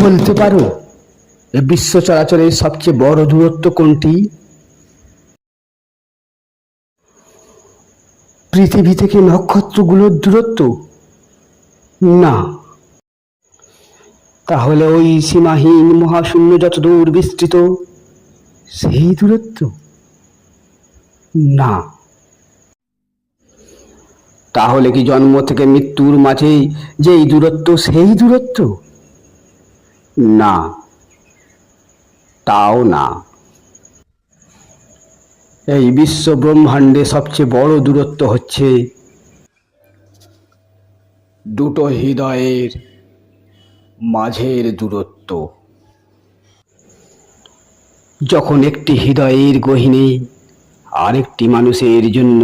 বলতে পারো এ বিশ্ব চরাচরের সবচেয়ে বড় দূরত্ব কোনটি? পৃথিবী থেকে নক্ষত্রগুলোর দূরত্ব? না। তাহলে ওই সীমাহীন মহাশূন্য যতদূর বিস্তৃত সেই দূরত্ব? না। তাহলে কি জন্ম থেকে মৃত্যুর মাঝে যেই দূরত্ব সেই দূরত্ব? না, তাও না। এই বিশ্ব ব্রহ্মাণ্ডে সবচেয়ে বড় দূরত্ব হচ্ছে দুটো হৃদয়ের মাঝের দূরত্ব। যখন একটি হৃদয়ের গহীনে আরেকটি মানুষের জন্য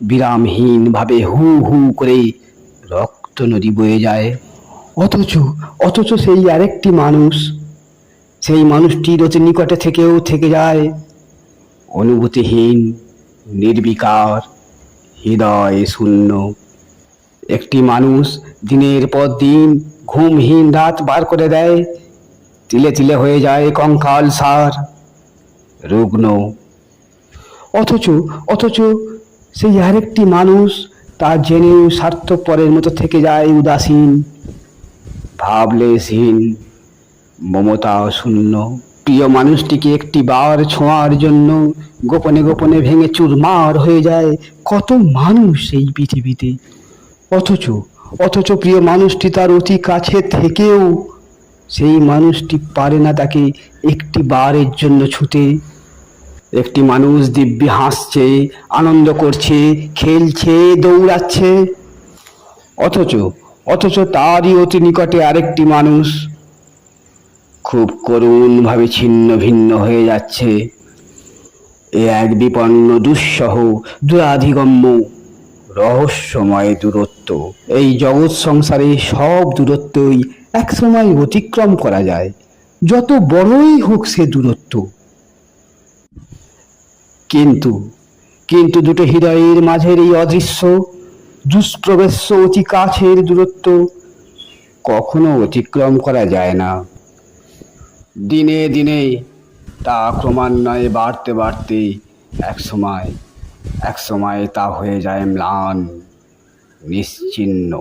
বিরামহীনভাবে হু হু করে রক্ত নদী বয়ে যায়, অথচ সেই আরেকটি মানুষ, সেই মানুষটির অতি নিকটে থেকেও থেকে যায় অনুভূতিহীন, নির্বিকার, হৃদয় শূন্য। একটি মানুষ দিনের পর দিন ঘুমহীন রাত বার করে দেয়, তিলে তিলে হয়ে যায় কঙ্কাল সার, রুগ্ন। অথচ সেই আরেকটি মানুষ তা জেনেও স্বার্থপরের মতো থেকে যায় উদাসীন, ভাবলেশহীন, মমতা শূন্য। প্রিয় মানুষটিকে একটি বার ছোঁয়ার জন্য গোপনে গোপনে ভেঙে চুরমার হয়ে যায় কত মানুষ এই পৃথিবীতে। অথচ প্রিয় মানুষটি তার অতি কাছে থেকেও সেই মানুষটি পারে না তাকে একটি বারের জন্য ছুতে। একটি মানুষ দিব্যি হাসছে, আনন্দ করছে, খেলছে, দৌড়াচ্ছে, অথচ তারই অতি নিকটে আরেকটি মানুষ খুব করুণভাবে ছিন্ন ভিন্ন হয়ে যাচ্ছে। এ এক বিপন্ন, দুঃসহ, দুরাধিগম্য, রহস্যময় দূরত্ব। এই জগৎ সংসারে সব দূরত্বই একসময় অতিক্রম করা যায়, যত বড়ই হোক সে দূরত্ব। কিন্তু দুটো হৃদয়ের মাঝের এই অদৃশ্য, দুষ্প্রবেশ্য, অতি কাছের দূরত্ব কখনো অতিক্রম করা যায় না। দিনে দিনে তা ক্রমান্বয়ে বাড়তে বাড়তে এক সময় তা হয়ে যায় ম্লান, নিশ্চিহ্ন।